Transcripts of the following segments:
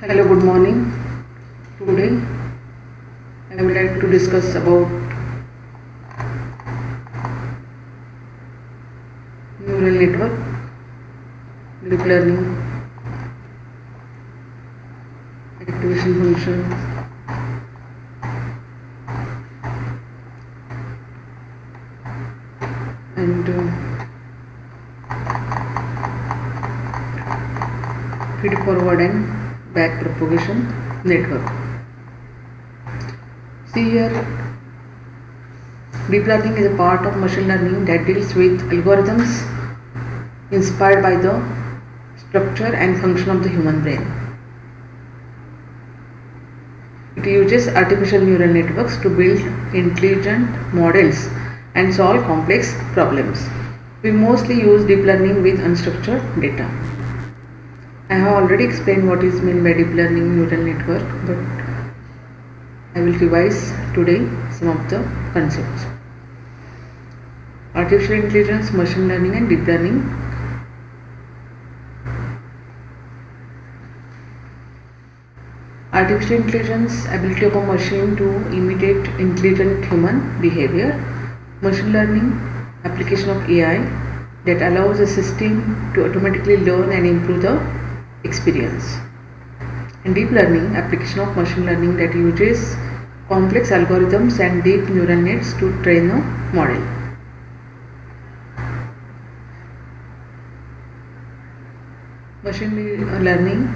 Hello, good morning. Today I would like to discuss about neural network, deep learning, activation functions, and feed forward and back propagation network. See here, deep learning is a part of machine learning that deals with algorithms inspired by the structure and function of the human brain. It uses artificial neural networks to build intelligent models and solve complex problems. We mostly use deep learning with unstructured data. I have already explained what is meant by deep learning neural network, but I will revise today some of the concepts. Artificial intelligence, machine learning and deep learning. Artificial intelligence, ability of a machine to imitate intelligent human behavior. Machine learning, application of AI that allows a system to automatically learn and improve the experience. And deep learning, application of machine learning that uses complex algorithms and deep neural nets to train a model. Machine learning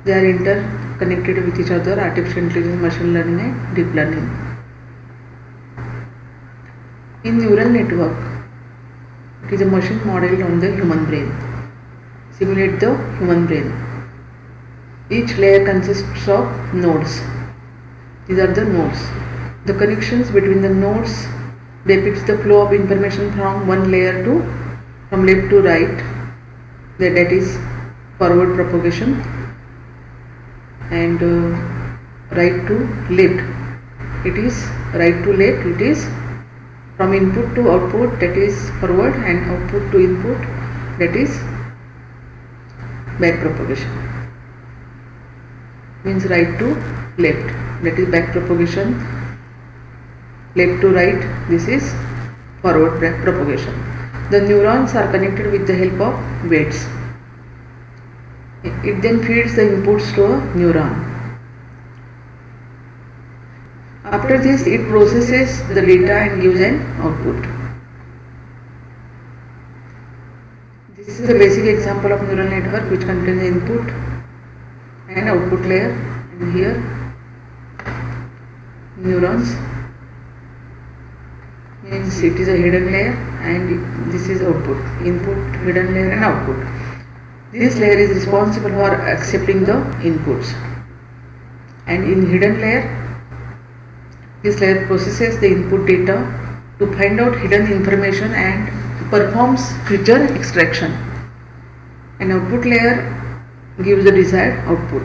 they are interconnected with each other, artificial intelligence, machine learning and deep learning. In neural network, it is a machine modeled on the human brain. Simulate the human brain. Each layer consists of nodes. These are the nodes. The connections between the nodes depicts the flow of information from one layer to from left to right. That is forward propagation, and right to left. It is right to left. It is from input to output, that is forward, and output to input, that is back propagation. Means right to left, that is back propagation. Left to right, this is forward back propagation. The neurons are connected with the help of weights. It then feeds the inputs to a neuron. After this, it processes the data and gives an output. This is a basic example of neural network which contains input and output layer, and here neurons means it is a hidden layer, and this is output, input, hidden layer and output. This layer is responsible for accepting the inputs, and in hidden layer, this layer processes the input data to find out hidden information and performs future extraction. An output layer gives the desired output.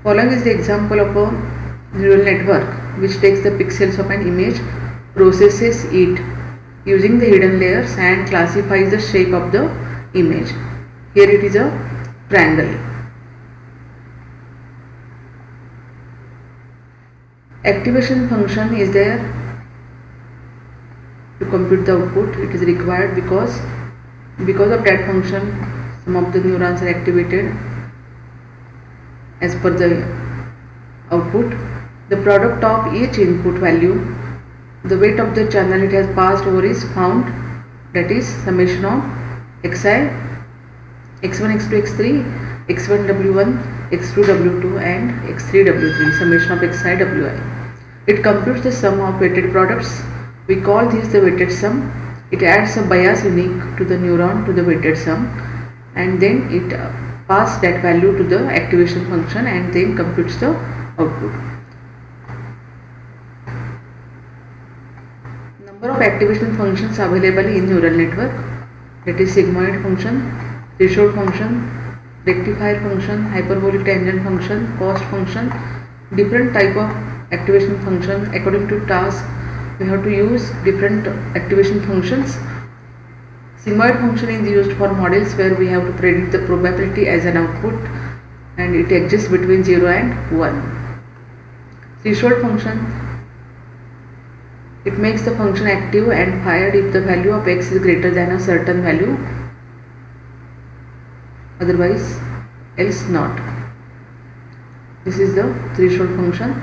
Following is the example of a neural network which takes the pixels of an image, processes it using the hidden layers and classifies the shape of the image. Here it is a triangle. Activation function is there to compute the output. It is required because of that function some of the neurons are activated as per the output. The product of each input value, the weight of the channel it has passed over is found, that is summation of xi, x1, x2, x3, x1 w1, x2 w2 and x3 w3, summation of xi wi. It computes the sum of weighted products. We call this the weighted sum. It adds a bias unique to the neuron to the weighted sum, and then it passes that value to the activation function and then computes the output. Number of activation functions available in neural network, that is sigmoid function, threshold function, rectifier function, hyperbolic tangent function, cost function, different type of activation function according to task. We have to use different activation functions. Sigmoid function is used for models where we have to predict the probability as an output, and it exists between 0 and 1. Threshold function, it makes the function active and fired if the value of x is greater than a certain value, otherwise else not. This is the threshold function.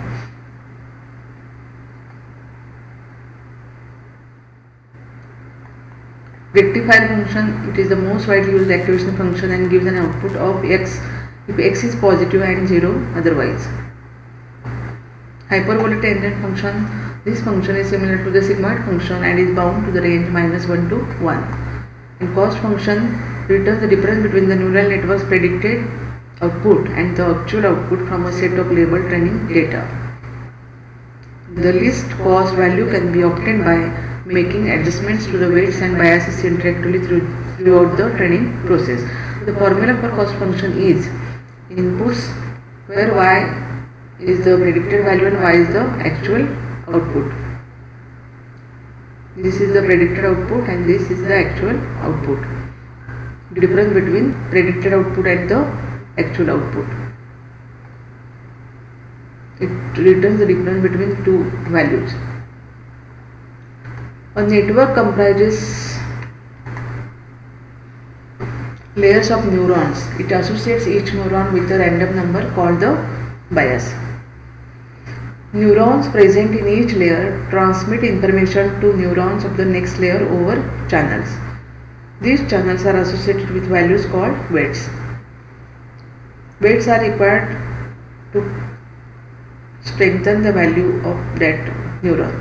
Rectifier function, it is the most widely used activation function and gives an output of x if x is positive and 0 otherwise. Hyperbola tangent function, this function is similar to the sigmoid function and is bound to the range -1 to 1. And cost function returns the difference between the neural network's predicted output and the actual output from a set of labeled training data. The least cost value can be obtained by making adjustments to the weights and biases interactively throughout the training process. The formula for cost function is inputs where y is the predicted value and y is the actual output. This is the predicted output and this is the actual output. The difference between predicted output and the actual output. It returns the difference between two values. A network comprises layers of neurons. It associates each neuron with a random number called the bias. Neurons present in each layer transmit information to neurons of the next layer over channels. These channels are associated with values called weights. Weights are required to strengthen the value of that neuron.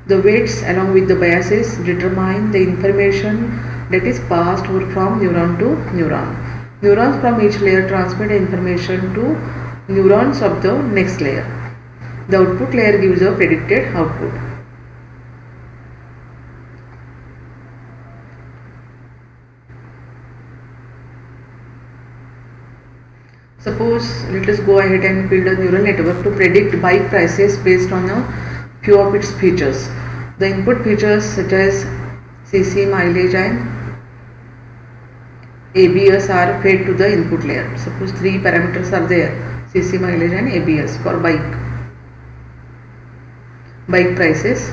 The weights along with the biases determine the information that is passed over from neuron to neuron. Neurons from each layer transmit information to neurons of the next layer. The output layer gives a predicted output. Suppose let us go ahead and build a neural network to predict bike prices based on a few of its features. The input features such as CC, mileage and ABS are fed to the input layer. Suppose three parameters are there, CC, mileage and ABS for bike prices.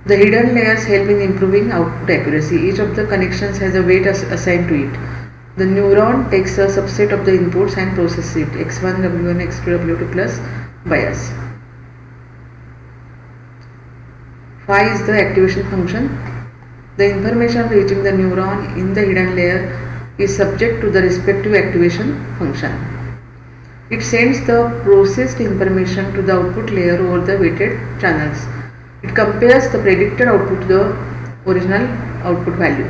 The hidden layers help in improving output accuracy. Each of the connections has a weight assigned to it. The neuron takes a subset of the inputs and processes it, x1, w1, x2, w2 plus bias. Phi is the activation function. The information reaching the neuron in the hidden layer is subject to the respective activation function. It sends the processed information to the output layer over the weighted channels. It compares the predicted output to the original output value.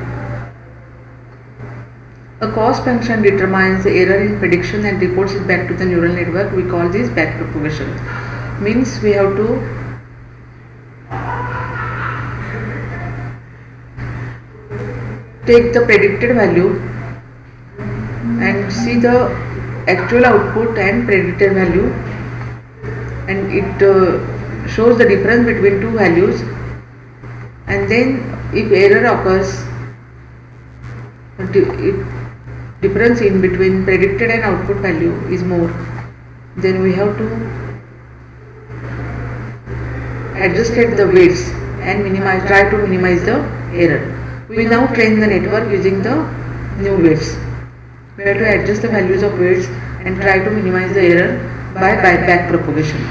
A cost function determines the error in prediction and reports it back to the neural network. We call this backpropagation. Means we have to take the predicted value and see the actual output and predicted value, and it shows the difference between two values, and then if error occurs, difference in between predicted and output value is more, then we have to adjust the weights and try to minimize the error. We now train the network using the new weights. We have to adjust the values of weights and try to minimize the error by backpropagation.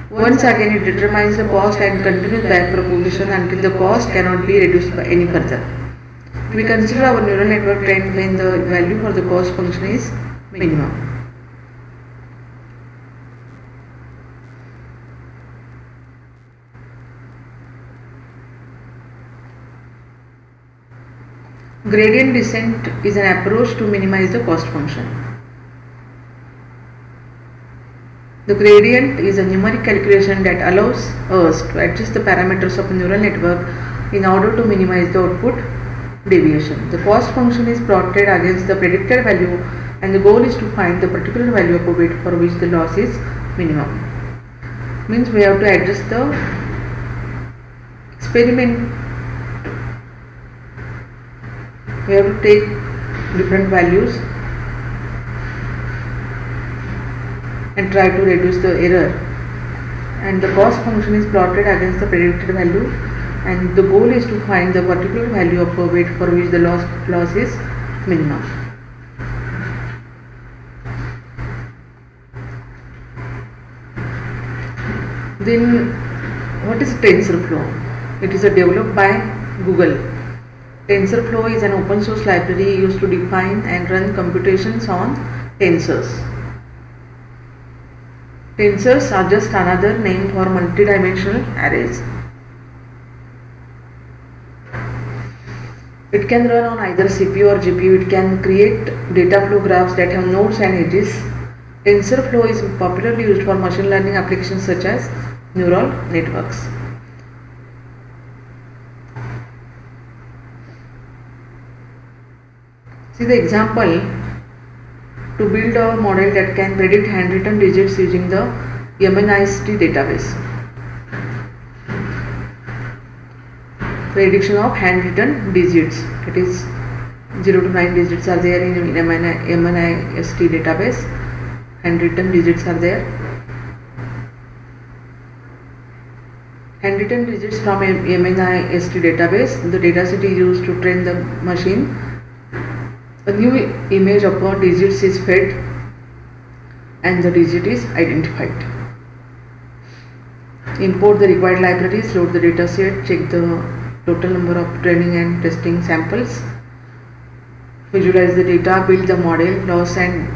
Once again, it determines the cost and continues backpropagation until the cost cannot be reduced by any further. We consider our neural network trained when the value for the cost function is minimum. Gradient descent is an approach to minimize the cost function. The gradient is a numeric calculation that allows us to adjust the parameters of a neural network in order to minimize the output deviation. The cost function is plotted against the predicted value, and the goal is to find the particular value of a weight for which the loss is minimum. Means we have to adjust the experiment. We have to take different values and try to reduce the error, and the cost function is plotted against the predicted value, and the goal is to find the particular value of a weight for which the loss is minimum. Then what is TensorFlow? It is developed by Google. TensorFlow is an open source library used to define and run computations on tensors. Tensors are just another name for multidimensional arrays. It can run on either CPU or GPU. It can create data flow graphs that have nodes and edges. TensorFlow is popularly used for machine learning applications such as neural networks. See the example. To build a model that can predict handwritten digits using the MNIST database. Prediction of handwritten digits, it is 0 to 9 digits are there in MNIST database. Handwritten digits are there. Handwritten digits from MNIST database. The dataset is used to train the machine. A new image of a digits is fed and the digit is identified. Import the required libraries, load the dataset, check the total number of training and testing samples, visualize the data, build the model, loss and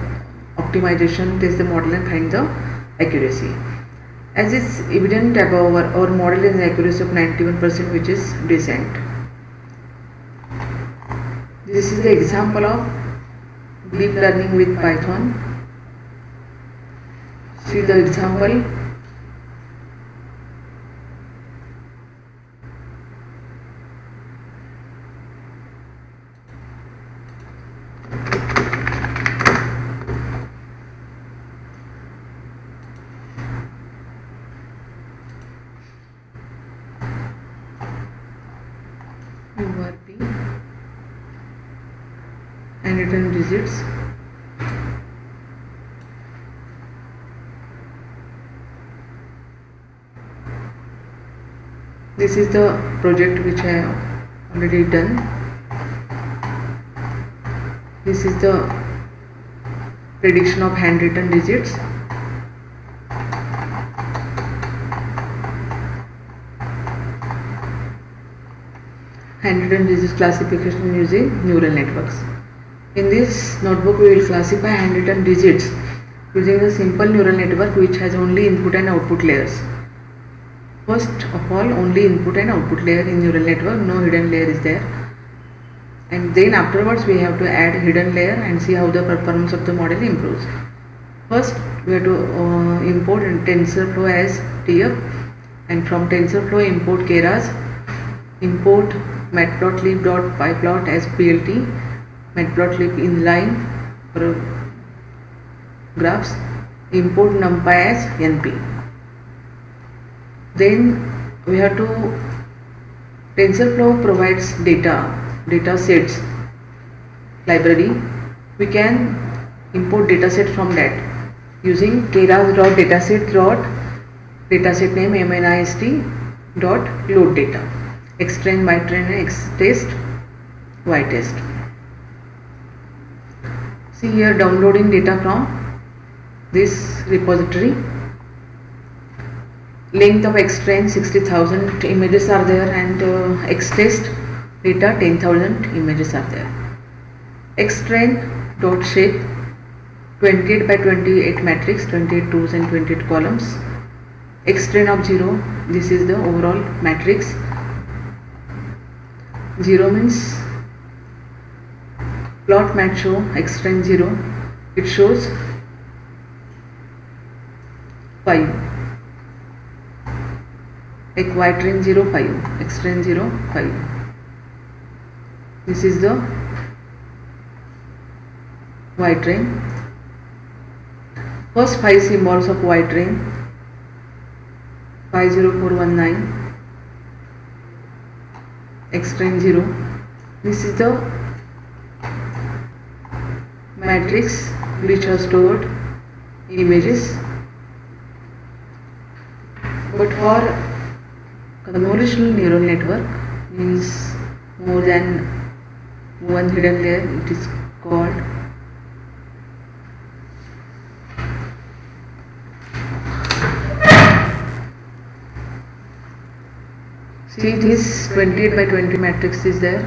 optimization, test the model and find the accuracy. As is evident above, our model has an accuracy of 91%, which is decent. This is the example of deep learning with Python. See the example. URP and written digits. This is the project which I have already done. This is the prediction of handwritten digits. Handwritten digits classification using neural networks. In this notebook, we will classify handwritten digits using a simple neural network which has only input and output layers. First of all, only input and output layer in neural network, no hidden layer is there. And then afterwards we have to add hidden layer and see how the performance of the model improves. First we have to import TensorFlow as TF, and from TensorFlow import Keras, import matplotlib.pyplot as PLT, matplotlib inline for graphs, import numpy as NP. Then we have to, TensorFlow provides data sets library. We can import dataset from that using keras.dataset name mnist.load data, xtrain, mytrain, xtest, ytest. See here, downloading data from this repository. Length of xtrain 60,000 images are there, and xtest data 10,000 images are there. Xtrain.shape 28 by 28 matrix, 28 rows and 28 columns. Xtrain of 0, this is the overall matrix. 0 means plot mat show xtrain 0, it shows 5. Ytrain 0 5, xtrain 0 5. This is the ytrain. First 5 symbols of white ring 50419 extrain 0. This is the matrix which has stored images, but for convolutional neural network means more than one hidden layer, it is called see this 28 by 20 matrix is there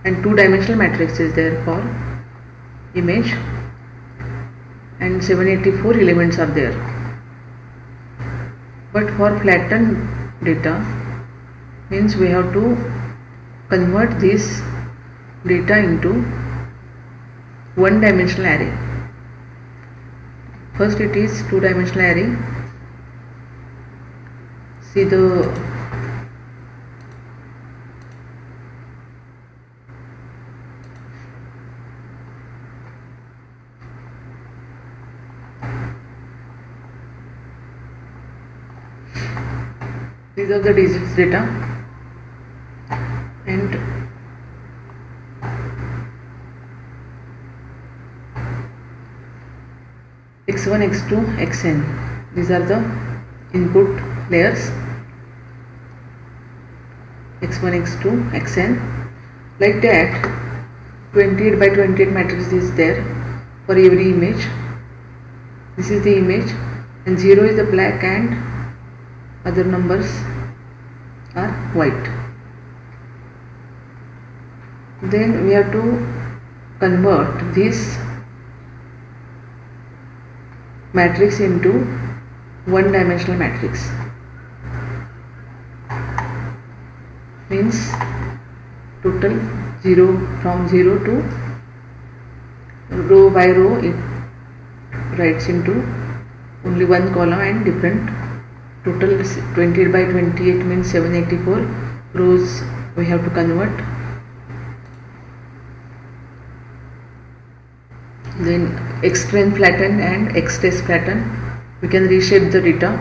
and two-dimensional matrix is there for image and 784 elements are there, but for flattened data means we have to convert this data into one-dimensional array. First it is two-dimensional array. See these are the digits data and x1, x2, xn. These are the input layers x1, x2, xn. Like that 28 by 28 matrix is there for every image. This is the image and 0 is the black and other numbers are white. Then we have to convert this matrix into one-dimensional matrix. Means total 0 from 0 to row by row it writes into only one column and different. Total 28 by 28 means 784 rows we have to convert. Then extrain flatten and extest flatten, we can reshape the data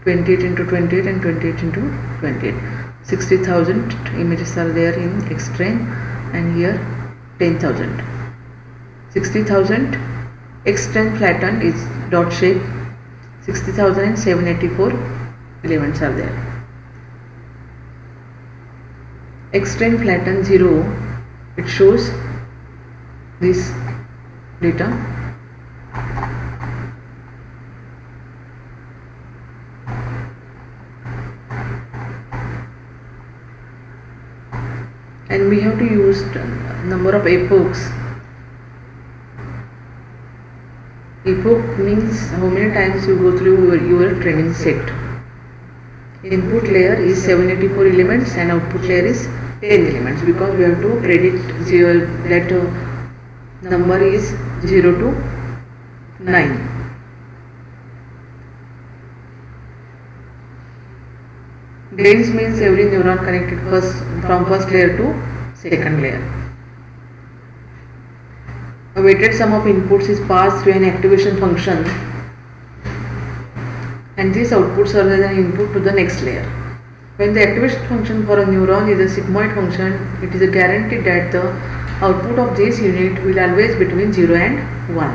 28 into 28 and 28 into 28. 60,000 images are there in extrain and here 10,000. 60,000 extrain flatten is dot shape. 60,784 elements are there. Extrain flatten 0, it shows this data. And we have to use number of epochs. Epoch means how many times you go through your training set. Input layer is 784 elements and output layer is 10 elements because we have to predict that number is 0 to 9. Dense means every neuron connected from first layer to second layer. A weighted sum of inputs is passed through an activation function and this output serves as an input to the next layer. When the activation function for a neuron is a sigmoid function, it is a guarantee that the output of this unit will always be between 0 and 1.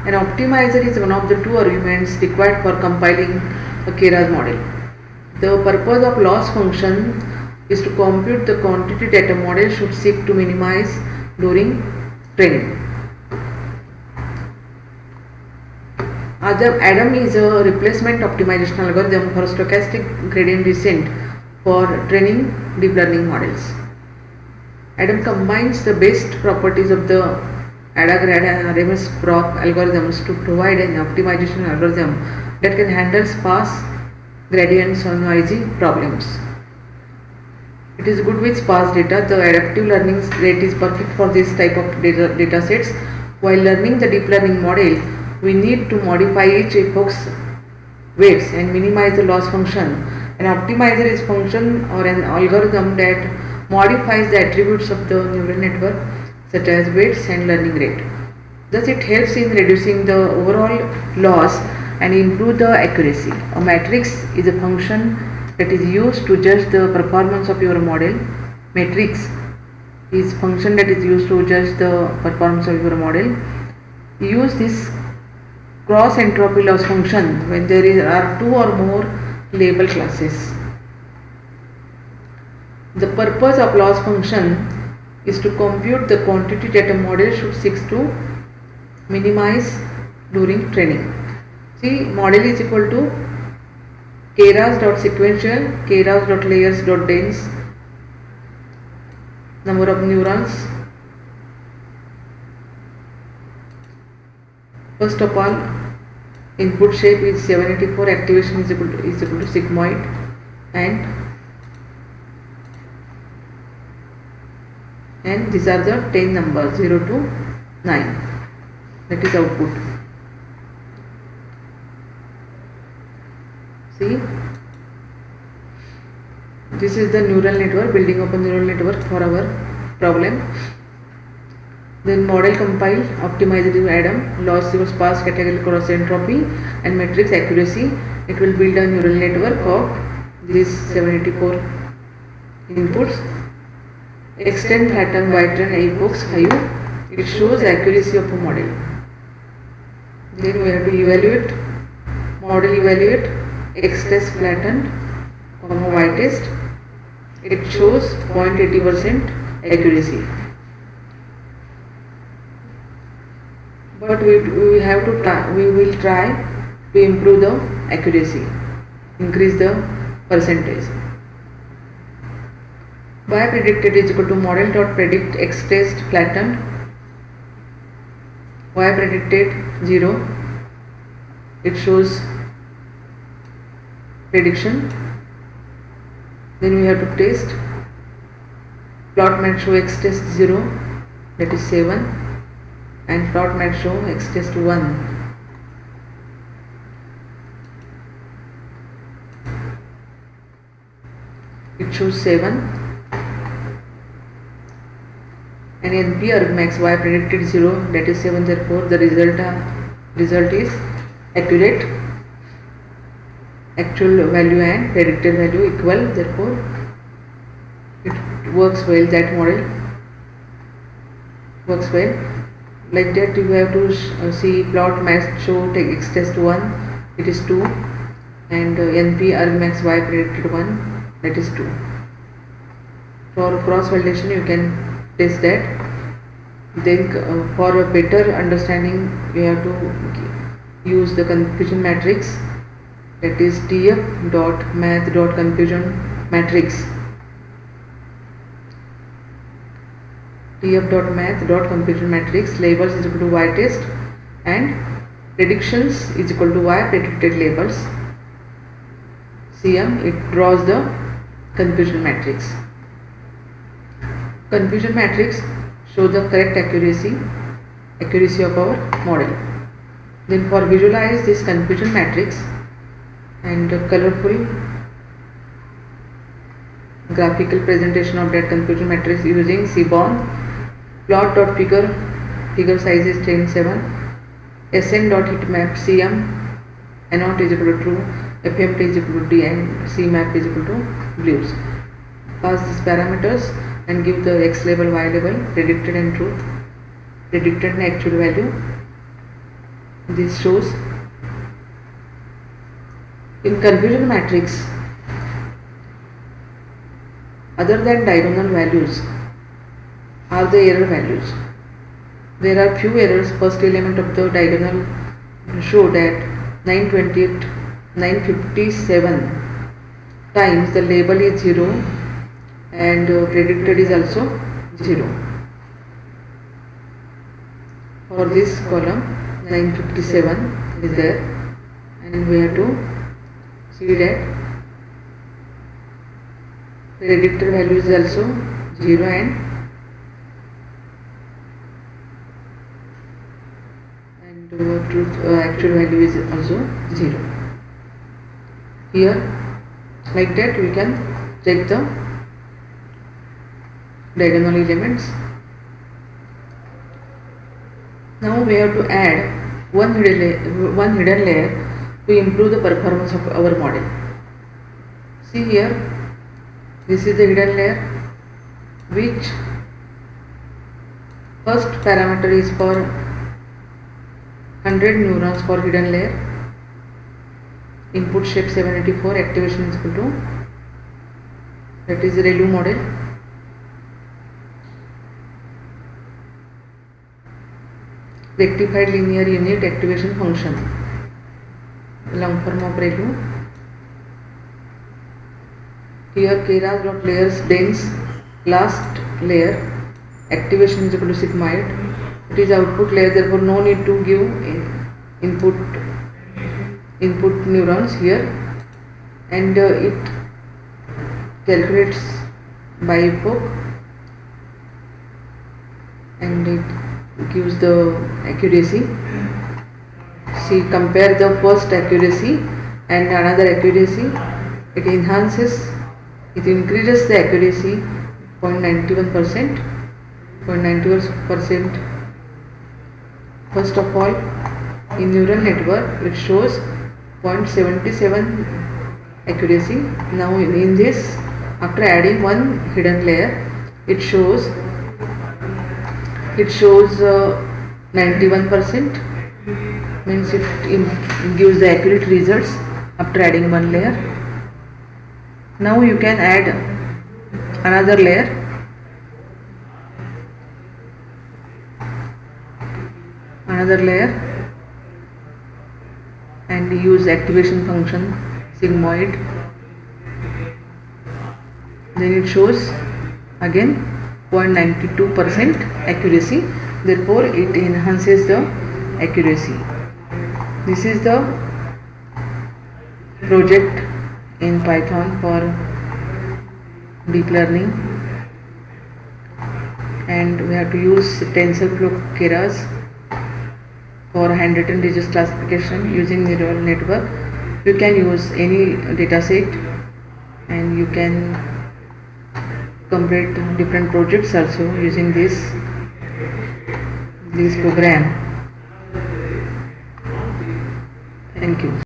An optimizer is one of the two arguments required for compiling a Keras model. The purpose of loss function is to compute the quantity that a model should seek to minimize during training. ADAM is a replacement optimization algorithm for stochastic gradient descent for training deep learning models. ADAM combines the best properties of the ADA-GRAD and RMS-PROC algorithms to provide an optimization algorithm that can handle sparse gradients or noisy problems. It is good with sparse data. The adaptive learning rate is perfect for this type of data sets. While learning the deep learning model, we need to modify each epoch's weights and minimize the loss function. An optimizer is a function or an algorithm that modifies the attributes of the neural network such as weights and learning rate. Thus it helps in reducing the overall loss and improve the accuracy. A matrix is a function that is used to judge the performance of your model. Matrix is function that is used to judge the performance of your model. Use this cross entropy loss function when there are two or more label classes. The purpose of loss function is to compute the quantity that a model should seek to minimize during training. See, model is equal to keras dot sequential, keras dot layers dot dense, number of neurons. First of all, input shape is 784, activation is equal to sigmoid, and these are the 10 numbers 0 to 9, that is output. See, this is the neural network, building up a neural network for our problem. Then model compile, optimize the ADAM, loss your sparse categorical cross entropy and matrix accuracy. It will build a neural network of these 784 inputs. Extend, flatten, widen, epochs, hue. It shows accuracy of a model. Then we have to evaluate, model evaluate, X test flattened, Y test. It shows 0.80% accuracy. But we will try to improve the accuracy, increase the percentage. Y predicted is equal to model dot predict X test flattened, Y predicted 0, it shows prediction. Then we have to test, plot might show X test 0, that is 7, and plot might show X test 1. It shows 7, and NP argmax Y predicted 0, that is 7, therefore the result is accurate. Actual value and predicted value equal, therefore it works well, that model works well. Like that you have to see plot match show take X test 1, it is 2, and NP argmax Y predicted 1, that is 2. For cross validation you can test that. Then for a better understanding you have to use the confusion matrix, that is tf.math.confusion matrix. tf.math.confusion matrix, labels is equal to Y test and predictions is equal to Y predicted labels. CM, it draws the confusion matrix. Confusion matrix shows the correct accuracy of our model. Then for visualize this confusion matrix and colorful graphical presentation of that confusion matrix using Seaborn, plot.figure, figure size is 10:7, sn.heatmap CM, N0 is equal to true, FMT is equal to D, and CMap is equal to blues. Pass these parameters and give the X label, Y label, predicted and truth, predicted and actual value. This shows in confusion matrix, other than diagonal values are the error values. There are few errors. First element of the diagonal show that 957 times the label is 0 and predicted is also 0. For this column 957 is there, and we have to see that predicted value is also 0 and truth actual value is also 0. Here like that we can check the diagonal elements. Now we have to add one hidden layer to improve the performance of our model. See here, this is the hidden layer, which first parameter is for 100 neurons for hidden layer, input shape 784, activation is equal to, that is ReLU model. Rectified linear unit activation function, long form of ReLU. Here Keras dot layers dense last layer, activation is equal to sigmoid. It is output layer, therefore no need to give input neurons here, and it calculates by epoch and it gives the accuracy. See, compare the first accuracy and another accuracy. It increases the accuracy 0.91%. First of all, in neural network it shows 0.77 accuracy. Now in this, after adding one hidden layer, it shows 91%, means it gives the accurate results after adding one layer. Now you can add another layer. And use activation function sigmoid. Then it shows again 0.92% accuracy, therefore it enhances the accuracy. This is the project in Python for deep learning, and we have to use TensorFlow Keras for handwritten digits classification using neural network. You can use any dataset and you can complete different projects also using this program. Thank you.